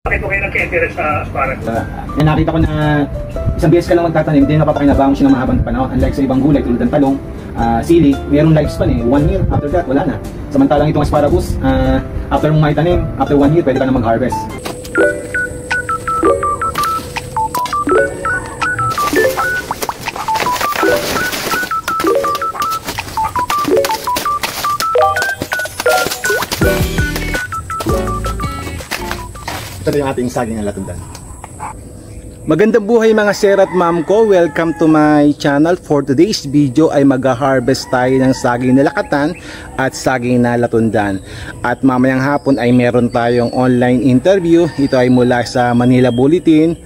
Bakit po kayo nagka-interest sa asparagus? Nakita ko na isang beses ka lang magtatanim, hindi napapakinabangon siya ng mahabang panahon. Unlike sa ibang gulay tulad ng talong, sili, mayroong lifespan 1 year. After that, wala na. Samantalang itong asparagus, after mong maitanim, after 1 year, pwede ka na mag-harvest. Ito yung ating saging na latundan. Magandang buhay mga sir at ma'am ko. Welcome to my channel. For today's video ay mag-harvest tayo ng saging na lakatan at saging na latundan. At mamayang hapon ay meron tayong online interview. Ito ay mula sa Manila Bulletin.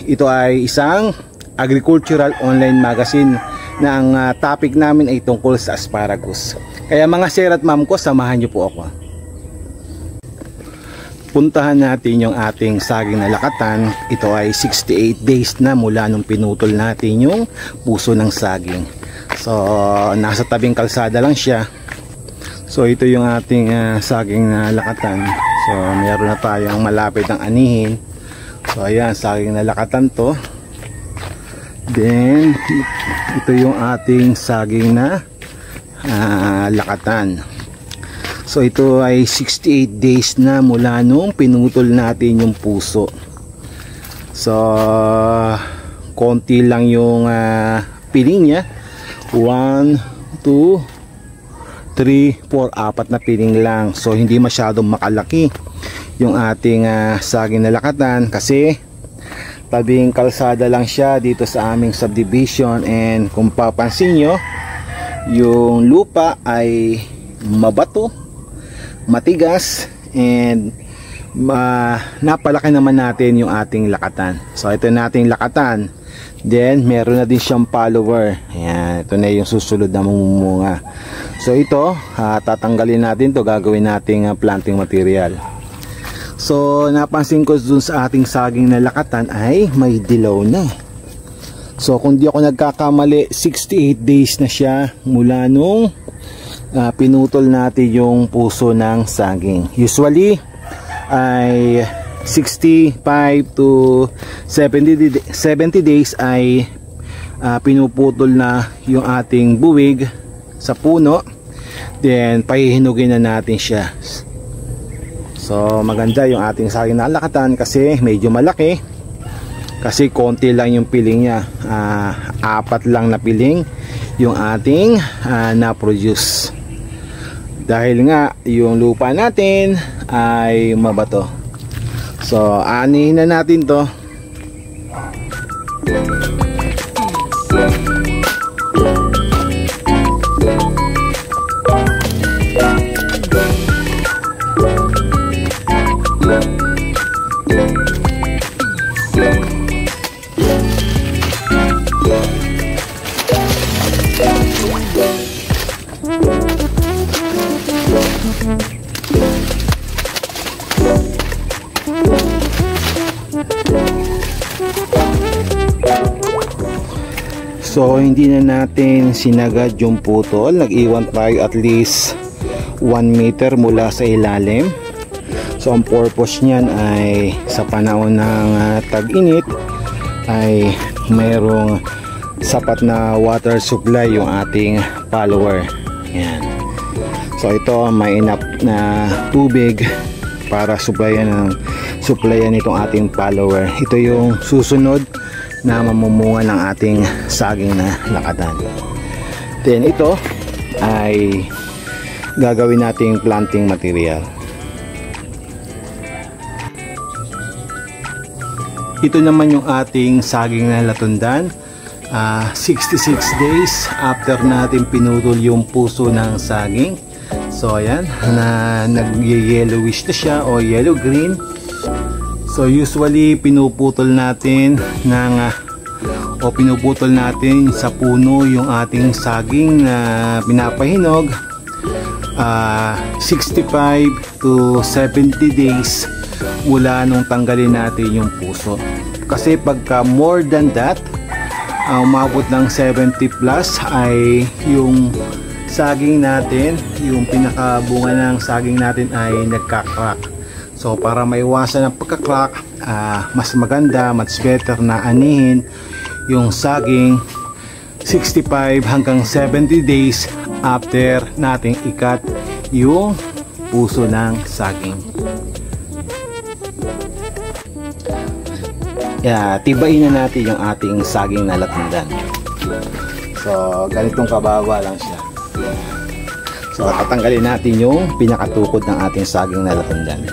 Ito ay isang agricultural online magazine na ang topic namin ay tungkol sa asparagus. Kaya mga sir at ma'am ko, samahan niyo po ako. Puntahan natin yung ating saging na lakatan. Ito ay 68 days na mula nung pinutol natin yung puso ng saging. So nasa tabing kalsada lang siya. So ito yung ating saging na lakatan. So meron na tayong malapit ng anihin. So ayan, saging na lakatan to. Then ito yung ating saging na lakatan. So ito ay 68 days na mula nung pinutol natin yung puso. So konti lang yung piling niya. 1, 2, 3, 4, 4 na piling lang. So hindi masyadong makalaki yung ating saging na lakatan kasi tabing kalsada lang siya dito sa aming subdivision. And kung papansin nyo, yung lupa ay mabato, matigas, and napalaki naman natin yung ating lakatan. So ito nating lakatan. Then meron na din siyang follower. Ayan, ito na yung susunod na mumunga. So ito, tatanggalin natin to, gagawin nating planting material. So napansin ko dun sa ating saging na lakatan ay may dilaw na. So kung di ako nagkakamali, 68 days na siya mula nung pinutol natin yung puso ng saging. Usually ay 65 to 70 days ay pinuputol na yung ating buwig sa puno. Then pahihinugin na natin siya. So maganda yung ating saging na lakatan kasi medyo malaki. Kasi konti lang yung piling niya. 4 lang na piling yung ating na-produce. Dahil nga yung lupa natin ay mabato. So anihin na natin to. So hindi na natin sinagad yung putol. Nag-iwan tayo at least 1 meter mula sa ilalim. So ang purpose niyan ay sa panahon ng tag-init ay mayroong sapat na water supply yung ating follower. Yan. So ito may enough na tubig para supplyan itong ating follower. Ito yung susunod na mamumunga ng ating saging na lakatan. Then ito ay gagawin nating planting material. Ito naman yung ating saging na latundan. 66 days after natin pinutol yung puso ng saging. So ayan, nag-yellowish na siya o yellow green. So usually pinuputol natin sa puno yung ating saging na pinapahinog 65 to 70 days mula nung tanggalin natin yung puso. Kasi pagka more than that, umabot ng 70 plus ay yung saging natin, yung pinakabunga ng saging natin ay nagka-crack. So para maiwasan ang pagka-crack, mas maganda, much better na anihin yung saging 65 hanggang 70 days after nating ikat yung puso ng saging. Tibayin na natin yung ating saging na latundan. So ganitong kababa lang siya. So tatanggalin natin yung pinakatukod ng ating saging na latundan.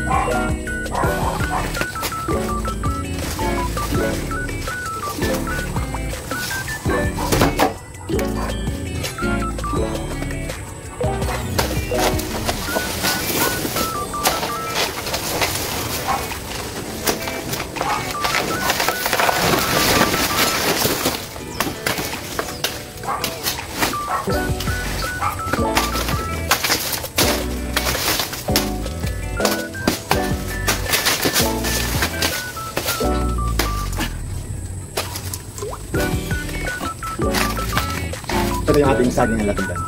Ito yung ating saging na latundan.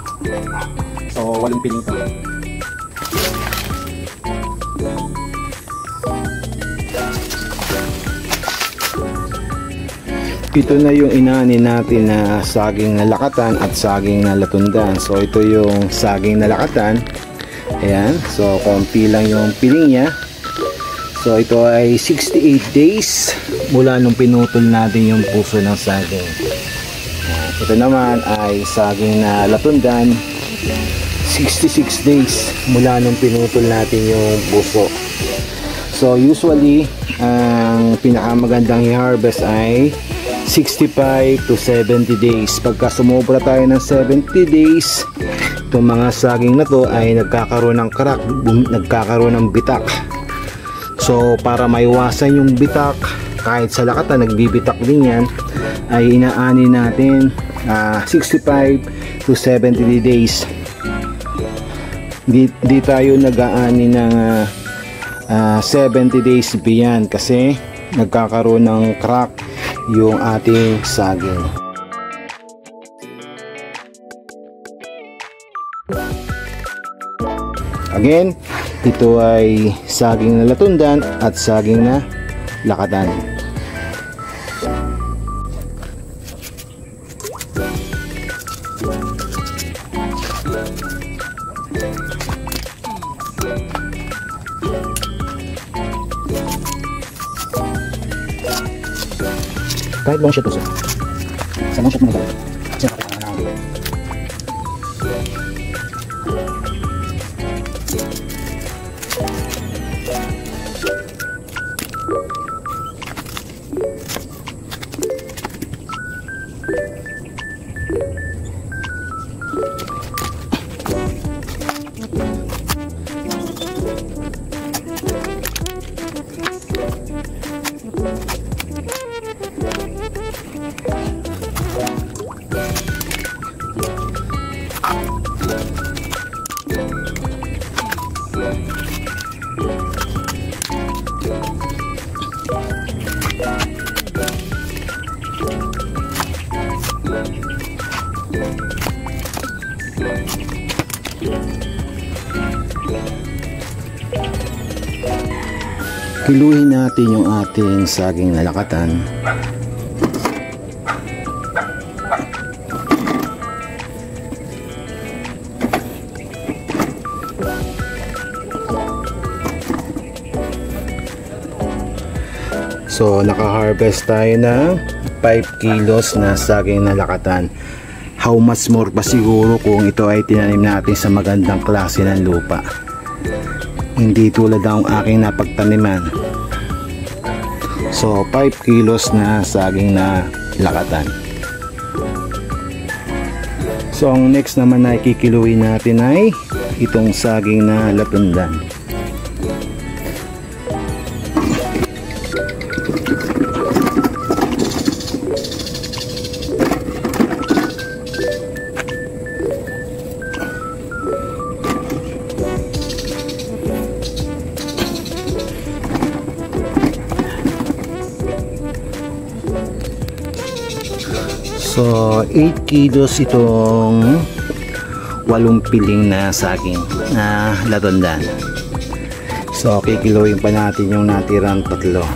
So 8 piling to. Ito na yung inaani natin na saging na lakatan at saging na latundan. So ito yung saging na lakatan. Ayan. So konti lang yung piling niya. So ito ay 68 days mula nung pinutol natin yung puso ng saging. Ito naman ay saging na latundan, 66 days mula nung pinutol natin yung puso. So usually ang pinakamagandang i-harvest ay 65 to 70 days. Pagka sumobra tayo ng 70 days, itong mga saging na to ay nagkakaroon ng crack, nagkakaroon ng bitak. So para maiwasan yung bitak, kahit sa lakatan nagbibitak din yan, ay inaani natin 65 to 70 days. Di tayo nag-aani ng 70 days beyond kasi nagkakaroon ng crack yung ating saging. Again, ito ay saging na latundan at saging na lakatan. Kahit long shot to, sa long shot mo na siya Kiluhin natin yung ating saging na lakatan. So naka-harvest tayo ng 5 kilos na saging na lakatan. How much more pa siguro kung ito ay tinanim natin sa magandang klase ng lupa. Hindi tulad ng aking napagtaniman. So 5 kilos na saging na lakatan. So ang next naman na ikikiluin natin ay itong saging na latundan. So 8 kilos itong 8 piling na saging na latundan. So kikiluin pa natin yung natirang tatlo.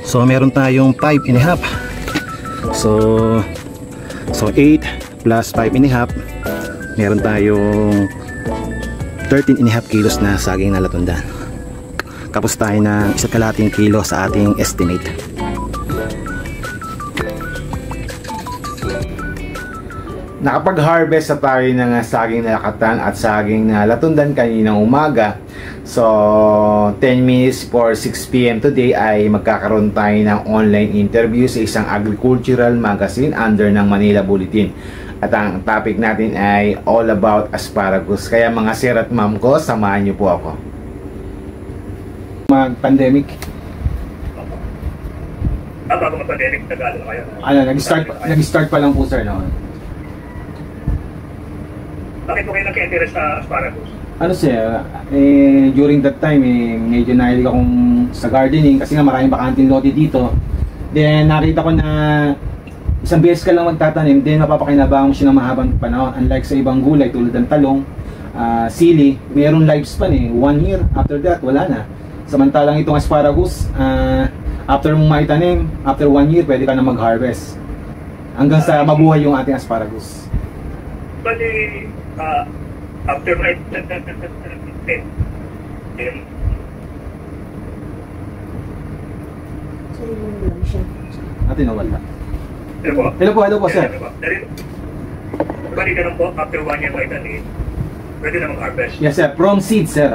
So meron tayong 5.5. So 8 plus 5.5, meron tayong 13.5 kilos na saging na latundan. Kapos tayo ng 1.5 kilo sa ating estimate. Nakapag-harvest na tayo ng saging na lakatan at saging na latundan kaninang umaga. So 10 minutes for 6 PM today ay magkakaroon tayo ng online interview sa isang agricultural magazine under ng Manila Bulletin. At ang topic natin ay all about asparagus. Kaya mga sir at ma'am ko, samahan niyo po ako. Mag-pandemic. Bago mag-pandemic, nag-ano na kayo? Nag-start pa lang po sir noon. Bakit po kayo nagka-interest sa asparagus? Ano sir, during that time medyo nahilig akong sa gardening kasi nga maraming bakanting lote dito. Then nakita ko na isang beses ka lang magtatanim, then mapapakinabangan mo siya ng mahabang panahon. Unlike sa ibang gulay tulad ng talong, sili, mayroong lifespan 1 year, after that wala na. Samantalang itong asparagus, after mong maitanim, after 1 year pwede ka na mag-harvest hanggang sa mabuhay yung ating asparagus. Bali, after my Atin nawala. Hello po sir. Bali ganun po, after 1 year may tanim, pwede na mag-harvest. Yes sir, from seed sir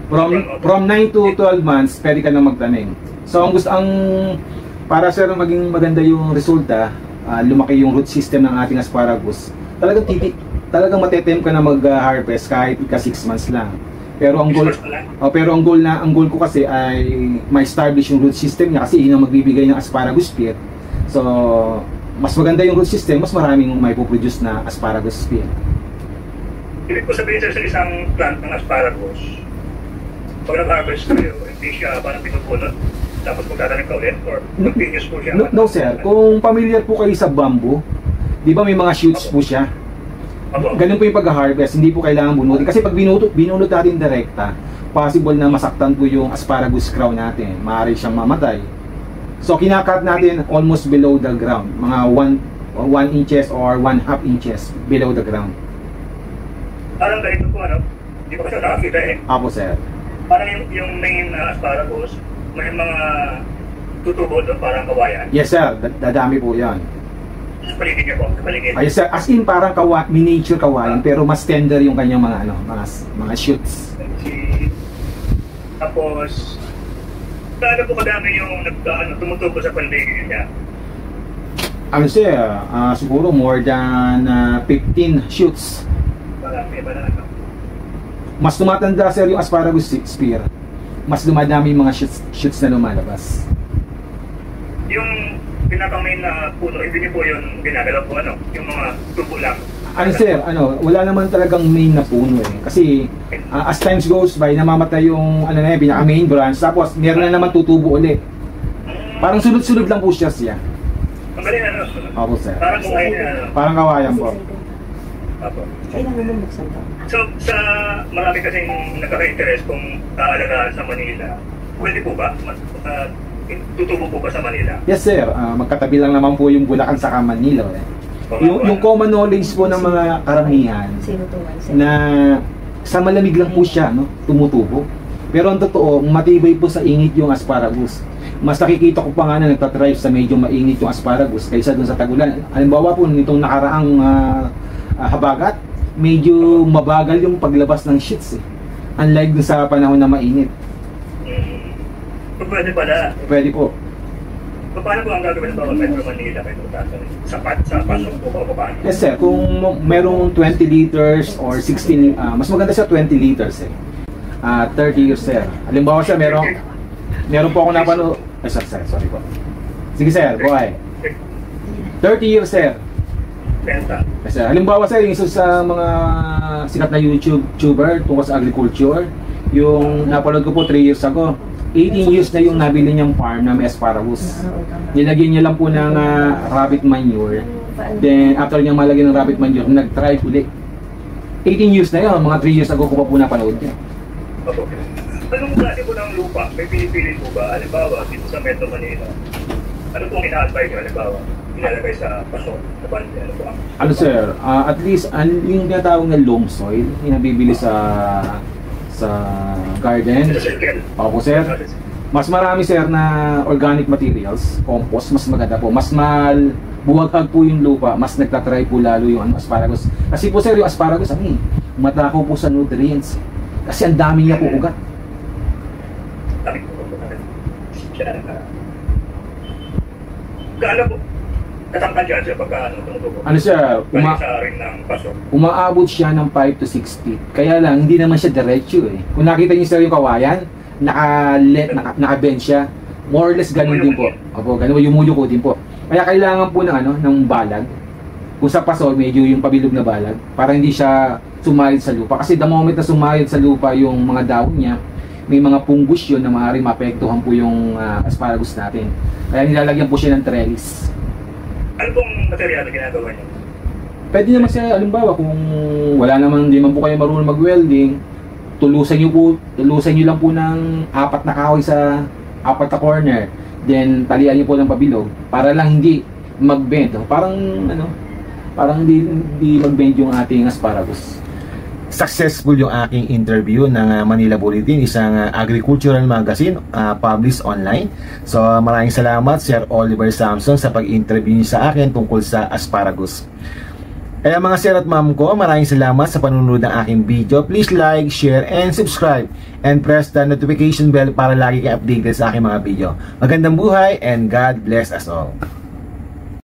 From 9 to 12 months, pwede ka na magtanim. So para sir maging maganda yung resulta, lumaki yung root system ng ating asparagus. Talagang matetem ka na mag-harvest kahit ika 6 months lang. Pero ang goal ko kasi ay ma-establish yung root system niya kasi yun ang magbibigay ng asparagus spear. So, mas maganda yung root system, mas maraming may puproduce na asparagus spear. Ibig ko sabihin sa isang plant ng asparagus, pag nag-harvest kayo, hindi siya parang pinupulot, tapos magtatanim ka ulit, or continuous po siya? No sir, kung familiar po kayo sa bamboo, di ba may mga shoots po siya? Ganun po yung pag-harvest, hindi po kailangan bunutin. Kasi pag binunot natin direkta, possible na masaktan po yung asparagus crown natin. Maaari siyang mamatay. So kinakat natin almost below the ground. Mga 1 inches or 1/2 inches below the ground. Parang ganito po hindi ko kasi nakakita Apo sir. Parang yung main asparagus, may mga tutubo doon parang kawayan. Yes sir, dadami po yan. Sa paligid niya po, sa paligid. Yes sir, as in parang miniature kawayan pero mas tender yung kanyang mga shoots. Tapos gaano po kadami yung tumutubo sa paligid niya? Ano sir, siguro more than 15 shoots. Marami. Mas tumatanda sir yung asparagus spear. Mas dumadami yung mga shoots na lumalabas. Yung pinaka-main na puno, hindi niyo po yun ginagalaw po yung mga tubo lang. Ano sir, wala naman talagang main na puno Kasi as times goes by, namamatay yung pinaka-main branch, tapos meron na naman tutubo ulit. Parang sunod-sunod lang po siya. Ang galing Opo sir. Parang kawayan Parang kawayan po. Opo. Kailangan mo magsalita. So, sa marami kasing nagkaka-interest kung kaalagaan sa Manila, pwede po ba? Tutubo po ba sa Manila? Yes sir, magkatabi lang naman po yung Bulacan sa Manila. Yung common knowledge po ng mga karamihan na sa malamig lang po siya tumutubo. Pero ang totoo, matibay po sa init yung asparagus. Mas nakikita ko pa nga na nagtatrive sa medyo mainit yung asparagus kaysa dun sa tagulan. Halimbawa po nitong nakaraang habagat, medyo mabagal yung paglabas ng shoots unlike dun sa panahon na mainit. Pwede pala. Pwede po. Paano po ang gagawin sa Metro Manila kayo sapat sa pasok po o paano? Yes sir, kung merong 20 liters or 16, mas maganda siya 20 liters 30 years sir. Halimbawa siya meron po ako napanood. Sorry po. Sige sir, go ahead. 30 years, sir. Benta. Kasi halimbawa sir, yung isa sa mga sikat na YouTuber tungkol sa agriculture, yung napanood ko po 3 years ago, 18 years na yung nabili niyang farm na may asparagus. Nilagyan niya lang po ng rabbit manure. Then after niyang malagyan ng rabbit manure, nag-try ulit. 18 years na yun, mga 3 years ago ko pa po napanood niya. Opo. Anong klase po ng lupa? May pinipili po ba? Halimbawa, dito sa Metro Manila. Ano pong ina-advise nyo? Halimbawa, ilalagay sa paso, sa bande, ano po ang... Ano sir, at least yung tinatawag na loam soil, yung nabibili sa garden. Sa circle. Opo sir. Mas marami sir na organic materials, compost, mas maganda po. Mas buwagag po yung lupa, mas nagtatry po lalo yung asparagus. Kasi po sir, yung asparagus, matakaw po sa nutrients. Kasi ang dami niya po ugat. Dami po. Gaano po? Katangkad yan siya pagka tumutubo. Ano siya, sa ring ng paso. umaabot siya ng 5 to 6 feet. Kaya lang, hindi naman siya diretso eh. Kung nakita niyo sir yung kawayan, naka-bend siya. More or less ganun din po. Opo, ganun, yumuyuko din po. Kaya kailangan po ng balag. Kung sa paso, medyo yung pabilog na balag. Para hindi siya sumayad sa lupa. Kasi the moment na sumayad sa lupa yung mga dahon niya, may mga fungus yun na maaaring maapektuhan po yung asparagus natin. Kaya nilalagyan po siya ng trellis. Ano pong material na ginagawa niyo? Pwede naman siya, alimbawa, kung wala naman, hindi man po kayo marunong mag-welding, tulusan nyo lang po ng 4 na kahoy sa 4 na corner. Then, talian nyo po ng pabilog para lang hindi mag-bend. Parang hindi mag-bend yung ating asparagus. Successful yung aking interview ng Manila Bulletin, isang agricultural magazine published online. So maraming salamat Sir Oliver Samson sa pag-interview niyo sa akin tungkol sa asparagus. Kaya mga sir at ma'am ko, maraming salamat sa panunod ng aking video. Please like, share, and subscribe. And press the notification bell para lagi kayo updated sa aking mga video. Magandang buhay and God bless us all.